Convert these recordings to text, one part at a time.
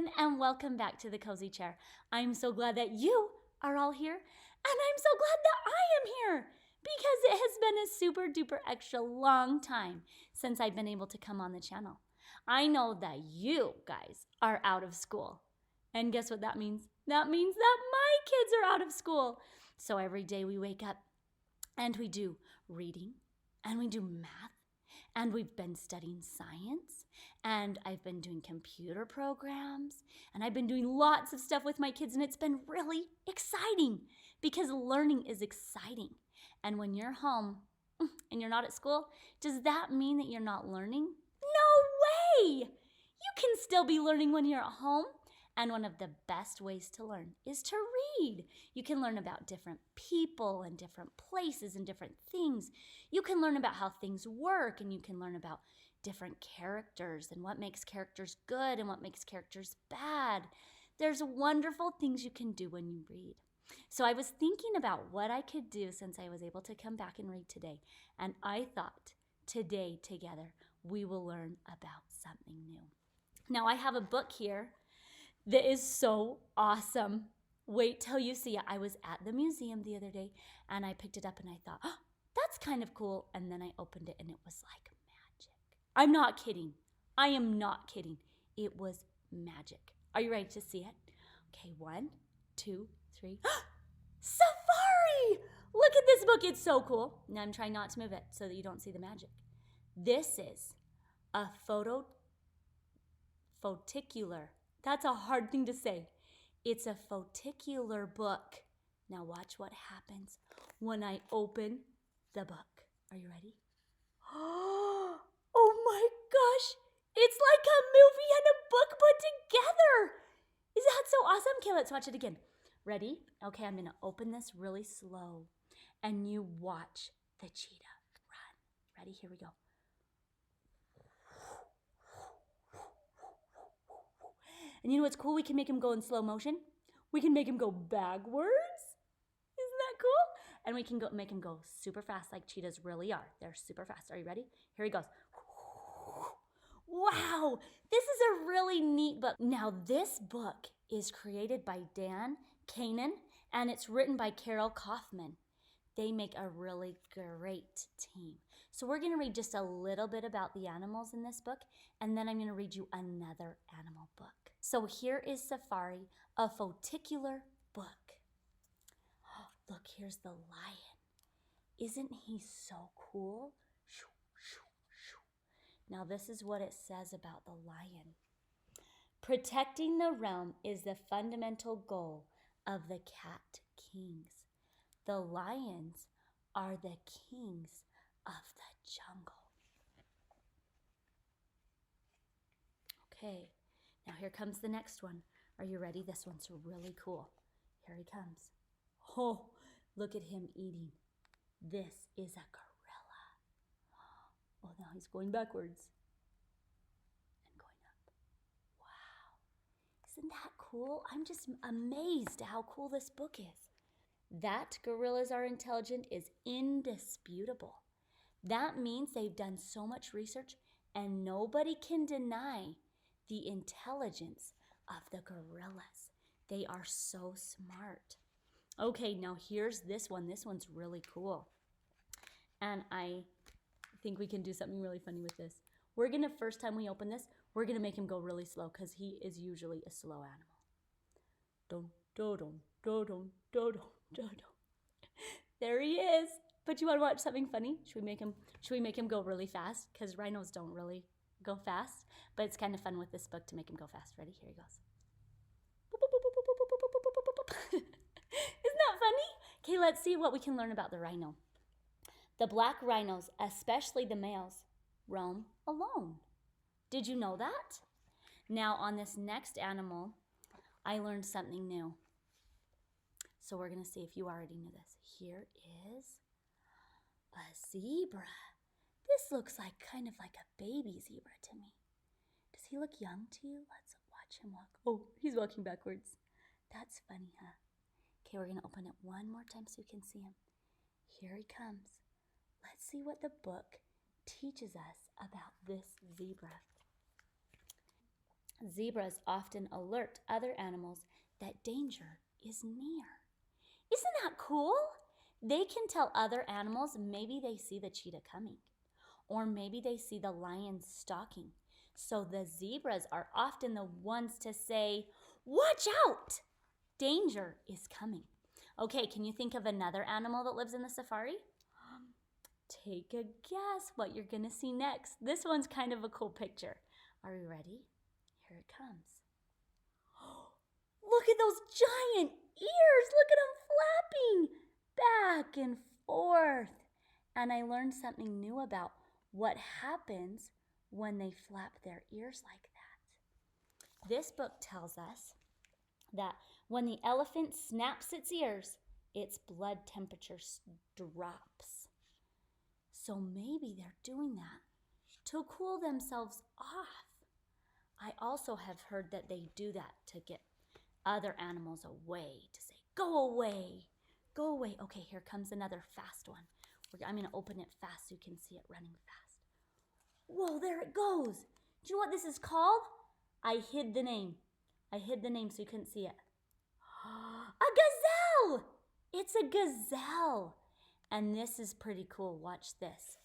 everyone, and welcome back to the Cozy Chair. I'm so glad that you are all here, and I'm so glad that I am here because it has been a super duper extra long time since I've been able to come on the channel. I know that you guys are out of school, and guess what that means? That means that my kids are out of school. So every day we wake up and we do reading and we do math. And we've been studying science, and I've been doing computer programs, and I've been doing lots of stuff with my kids, and it's been really exciting because learning is exciting. And when you're home and you're not at school, does that mean that you're not learning? No way! You can still be learning when you're at home. And one of the best ways to learn is to read. You can learn about different people and different places and different things. You can learn about how things work, and you can learn about different characters and what makes characters good and what makes characters bad. There's wonderful things you can do when you read. So I was thinking about what I could do since I was able to come back and read today. And I thought today together we will learn about something new. Now I have a book here that is so awesome. Wait till you see it. I was at the museum the other day and I picked it up and I thought, oh, that's kind of cool. And then I opened it and it was like magic. I'm not kidding. I am not kidding. It was magic. Are you ready to see it? Okay, 1, 2, 3. Safari! Look at this book. It's so cool. Now I'm trying not to move it so that you don't see the magic. This is a foticular. That's a hard thing to say. It's a foticular book. Now watch what happens when I open the book. Are you ready? Oh my gosh. It's like a movie and a book put together. Is that so awesome? Okay, let's watch it again. Ready? Okay, I'm going to open this really slow and you watch the cheetah run. Ready? Here we go. And you know what's cool? We can make him go in slow motion. We can make him go backwards. Isn't that cool? And we can make him go super fast like cheetahs really are. They're super fast. Are you ready? Here he goes. Wow, this is a really neat book. Now, this book is created by Dan Kanan, and it's written by Carol Kaufman. They make a really great team. So we're going to read just a little bit about the animals in this book, and then I'm going to read you another animal book. So here is Safari, a foticular book. Oh, look, here's the lion. Isn't he so cool? Now this is what it says about the lion. Protecting the realm is the fundamental goal of the cat kings. The lions are the kings of the jungle. Okay, now here comes the next one. Are you ready? This one's really cool. Here he comes. Oh, look at him eating. This is a gorilla. Oh, now he's going backwards and going up. Wow, isn't that cool? I'm just amazed at how cool this book is. That gorillas are intelligent is indisputable. That means they've done so much research and nobody can deny the intelligence of the gorillas. They are so smart. Okay, now here's this one. This one's really cool. And I think we can do something really funny with this. We're going to, first time we open this, we're going to make him go really slow because he is usually a slow animal. Dun, dun, dun, dun, dun, dun, dun, dun. There he is. But you want to watch something funny? Should we make him go really fast? Because rhinos don't really go fast. But it's kind of fun with this book to make him go fast. Ready? Here he goes. Isn't that funny? Okay, let's see what we can learn about the rhino. The black rhinos, especially the males, roam alone. Did you know that? Now on this next animal, I learned something new. So we're going to see if you already knew this. Here is a zebra. This looks like kind of like a baby zebra to me. Does he look young to you? Let's watch him walk. Oh, he's walking backwards. That's funny, huh? Okay, we're going to open it one more time so you can see him. Here he comes. Let's see what the book teaches us about this zebra. Zebras often alert other animals that danger is near. Isn't that cool? They can tell other animals maybe they see the cheetah coming, or maybe they see the lion stalking. So the zebras are often the ones to say, "Watch out! Danger is coming." Okay, can you think of another animal that lives in the safari? Take a guess what you're going to see next. This one's kind of a cool picture. Are you ready? Here it comes. Look at those giant ears. Look at them flapping back and forth. And I learned something new about what happens when they flap their ears like that. This book tells us that when the elephant snaps its ears, its blood temperature drops. So maybe they're doing that to cool themselves off. I also have heard that they do that to get other animals away, to say, "Go away, go away." Okay, here comes another fast one. I'm going to open it fast so you can see it running fast. Whoa, there it goes. Do you know what this is called? I hid the name. I hid the name so you couldn't see it. A gazelle! It's a gazelle. And this is pretty cool. Watch this.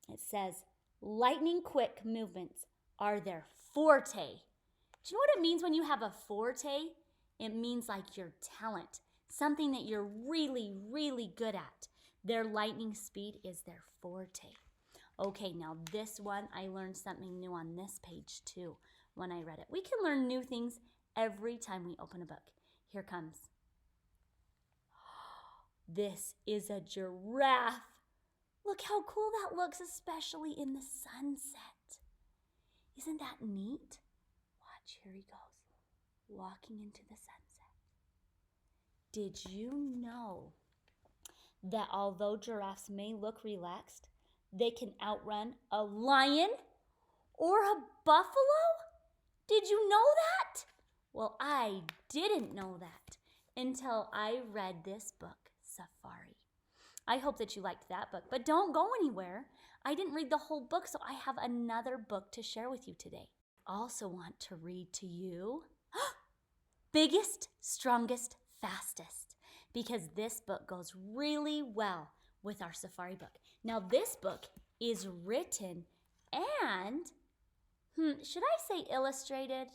It says, lightning quick movements are their forte. Do you know what it means when you have a forte? It means like your talent, something that you're really, really good at. Their lightning speed is their forte. Okay, now this one, I learned something new on this page too when I read it. We can learn new things every time we open a book. Here comes. This is a giraffe. Look how cool that looks, especially in the sunset. Isn't that neat? Watch, here he goes, walking into the sunset. Did you know that although giraffes may look relaxed, they can outrun a lion or a buffalo? Did you know that? Well, I didn't know that until I read this book, Safari. I hope that you liked that book, but don't go anywhere. I didn't read the whole book, so I have another book to share with you today. I also want to read to you Biggest, Strongest, Fastest, because this book goes really well with our safari book. Now, this book is written and, should I say illustrated,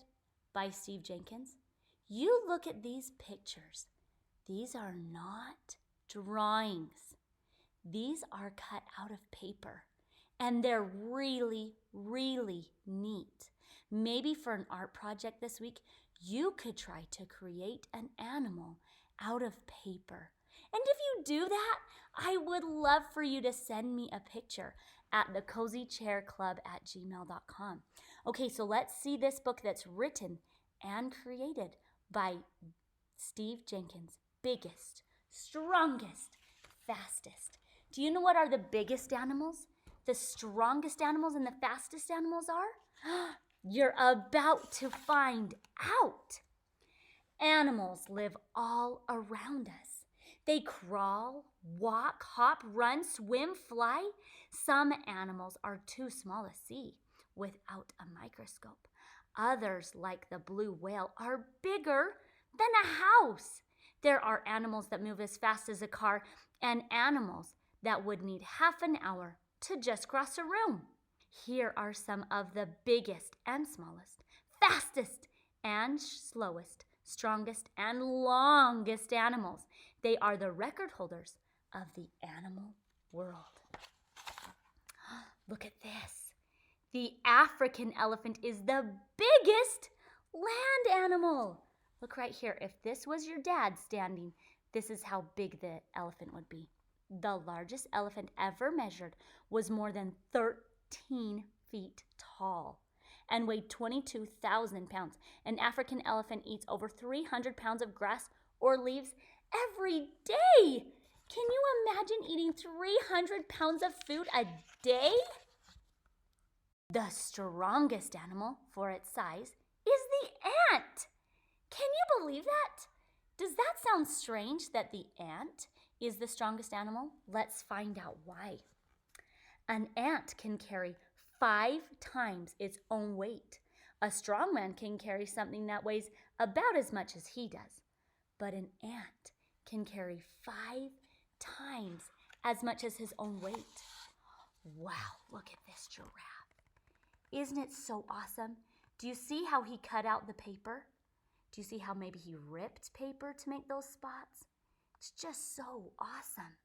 by Steve Jenkins. You look at these pictures. These are not drawings. These are cut out of paper, and they're really, really neat. Maybe for an art project this week, you could try to create an animal out of paper. And if you do that, I would love for you to send me a picture at thecozychairclub@gmail.com. Okay, so let's see this book that's written and created by Steve Jenkins. Biggest, strongest, fastest. Do you know what are the biggest animals, the strongest animals, and the fastest animals are? You're about to find out. Animals live all around us. They crawl, walk, hop, run, swim, fly. Some animals are too small to see without a microscope. Others, like the blue whale, are bigger than a house. There are animals that move as fast as a car and animals that would need half an hour to just cross a room. Here are some of the biggest and smallest, fastest and slowest, strongest and longest animals. They are the record holders of the animal world. Look at this. The African elephant is the biggest land animal. Look right here. If this was your dad standing, this is how big the elephant would be. The largest elephant ever measured was more than 13 feet tall and weighed 22,000 pounds. An African elephant eats over 300 pounds of grass or leaves every day. Can you imagine eating 300 pounds of food a day? The strongest animal for its size is the ant. Can you believe that? Does that sound strange that the ant is the strongest animal? Let's find out why. An ant can carry 5 times its own weight. A strong man can carry something that weighs about as much as he does, but an ant can carry 5 times as much as his own weight. Wow, look at this giraffe. Isn't it so awesome? Do you see how he cut out the paper? Do you see how maybe he ripped paper to make those spots? It's just so awesome.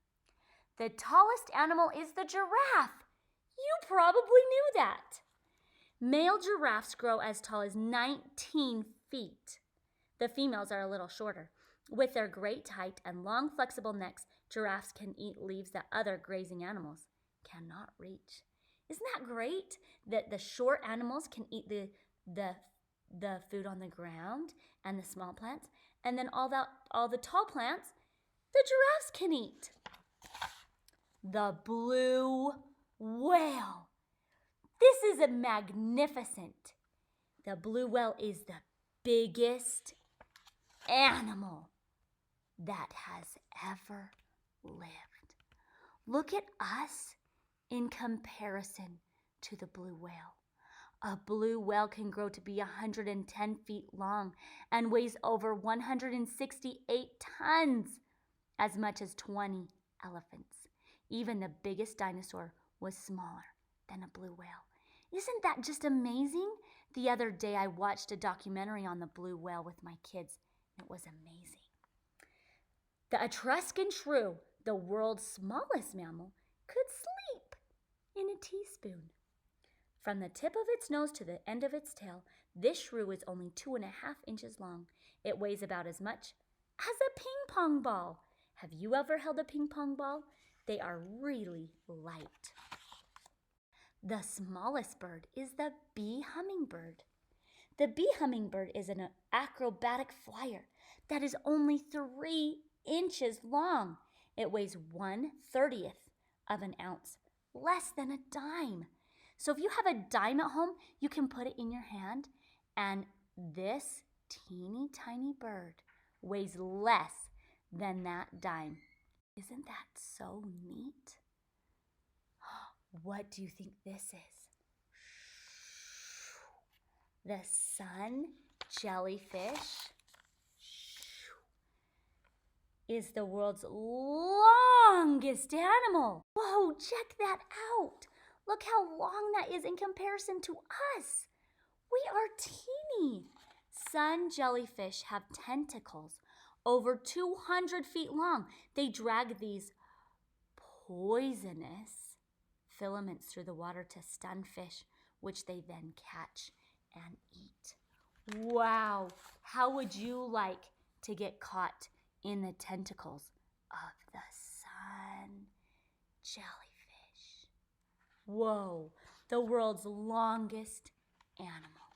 The tallest animal is the giraffe. You probably knew that. Male giraffes grow as tall as 19 feet. The females are a little shorter. With their great height and long, flexible necks, giraffes can eat leaves that other grazing animals cannot reach. Isn't that great that the short animals can eat the food on the ground and the small plants, and then all the tall plants the giraffes can eat? The blue whale. This is a magnificent. The blue whale is the biggest animal that has ever lived. Look at us in comparison to the blue whale. A blue whale can grow to be 110 feet long and weighs over 168 tons, as much as 20 elephants. Even the biggest dinosaur was smaller than a blue whale. Isn't that just amazing? The other day I watched a documentary on the blue whale with my kids. It was amazing. The Etruscan shrew, the world's smallest mammal, could sleep in a teaspoon. From the tip of its nose to the end of its tail, this shrew is only 2.5 inches long. It weighs about as much as a ping pong ball. Have you ever held a ping pong ball? They are really light. The smallest bird is the bee hummingbird. The bee hummingbird is an acrobatic flyer that is only 3 inches long. It weighs 1/30 of an ounce, less than a dime. So if you have a dime at home, you can put it in your hand, and this teeny tiny bird weighs less than that dime. Isn't that so neat? What do you think this is? The sun jellyfish is the world's longest animal. Whoa, check that out. Look how long that is in comparison to us. We are teeny. Sun jellyfish have tentacles over 200 feet long. They drag these poisonous filaments through the water to stun fish, which they then catch and eat. Wow, how would you like to get caught in the tentacles of the sun jellyfish? Whoa, the world's longest animal.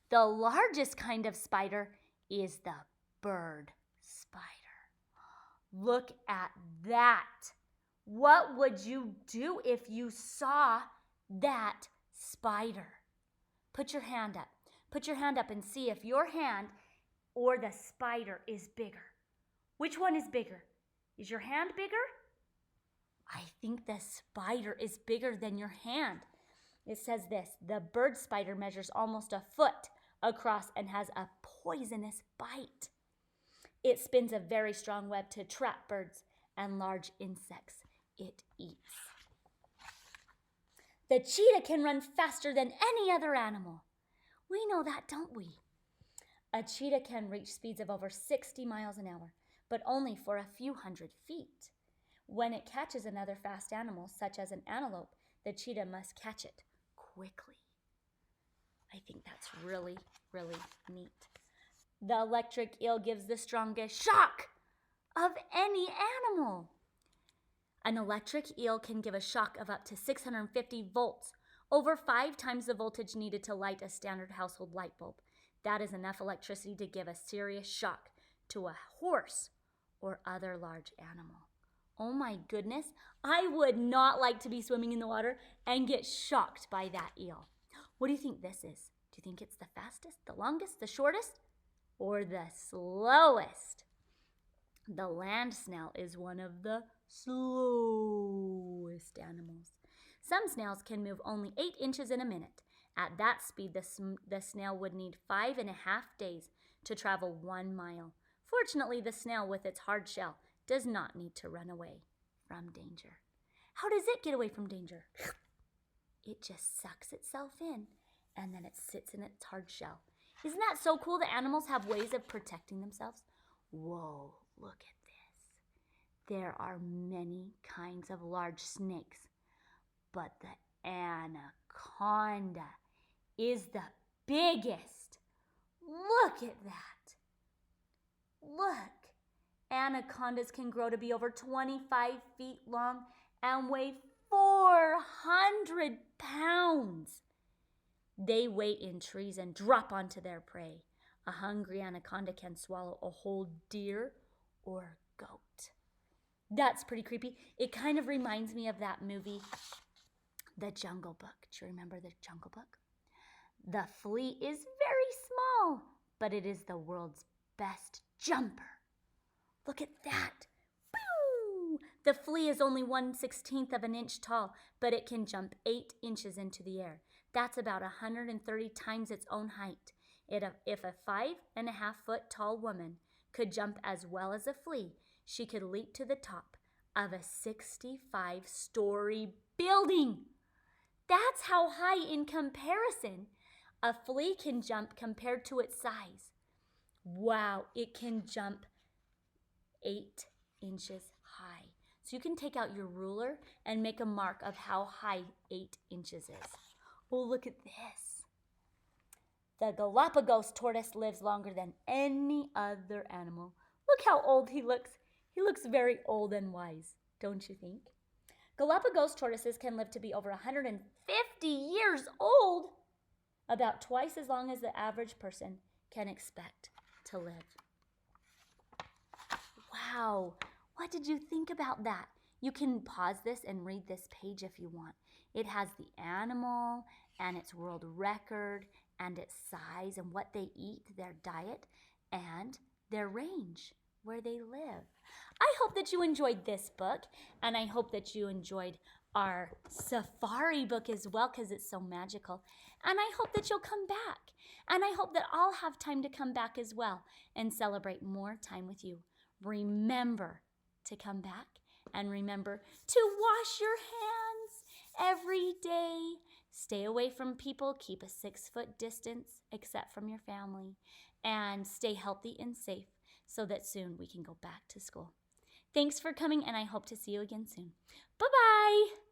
The largest kind of spider is the bird spider. Look at that. What would you do if you saw that spider? Put your hand up. Put your hand up and see if your hand or the spider is bigger. Which one is bigger? Is your hand bigger? I think the spider is bigger than your hand. It says this: the bird spider measures almost a foot across and has a poisonous bite. It spins a very strong web to trap birds and large insects it eats. The cheetah can run faster than any other animal. We know that, don't we? A cheetah can reach speeds of over 60 miles an hour, but only for a few hundred feet. When it catches another fast animal, such as an antelope, the cheetah must catch it quickly. I think that's really, really neat. The electric eel gives the strongest shock of any animal. An electric eel can give a shock of up to 650 volts, over 5 times the voltage needed to light a standard household light bulb. That is enough electricity to give a serious shock to a horse or other large animal. Oh my goodness, I would not like to be swimming in the water and get shocked by that eel. What do you think this is? Do you think it's the fastest, the longest, the shortest, or the slowest? The land snail is one of the slowest animals. Some snails can move only 8 inches in a minute, At that speed, the snail would need 5.5 days to travel 1 mile. Fortunately, the snail with its hard shell does not need to run away from danger. How does it get away from danger? It just sucks itself in, and then it sits in its hard shell. Isn't that so cool that animals have ways of protecting themselves? Whoa, look at this. There are many kinds of large snakes, but the anaconda is the biggest. Look at that. Look. Anacondas can grow to be over 25 feet long and weigh 400 pounds. They wait in trees and drop onto their prey. A hungry anaconda can swallow a whole deer or goat. That's pretty creepy. It kind of reminds me of that movie, The Jungle Book. Do you remember The Jungle Book? The flea is very small, but it is the world's best jumper. Look at that. Boo! The flea is only 1/16 of an inch tall, but it can jump 8 inches into the air. That's about 130 times its own height. If a 5.5-foot tall woman could jump as well as a flea, she could leap to the top of a 65-story building. That's how high in comparison a flea can jump compared to its size. Wow, it can jump 8 inches high. So you can take out your ruler and make a mark of how high 8 inches is. Oh, look at this. The Galapagos tortoise lives longer than any other animal. Look how old he looks. He looks very old and wise, don't you think? Galapagos tortoises can live to be over 150 years old, about twice as long as the average person can expect to live. Wow, what did you think about that? You can pause this and read this page if you want. It has the animal and its world record and its size and what they eat, their diet, and their range, where they live. I hope that you enjoyed this book, and I hope that you enjoyed our safari book as well, because it's so magical. And I hope that you'll come back. And I hope that I'll have time to come back as well and celebrate more time with you. Remember to come back, and remember to wash your hands every day. Stay away from people. Keep a 6-foot distance, except from your family. And stay healthy and safe so that soon we can go back to school. Thanks for coming, and I hope to see you again soon. Bye-bye.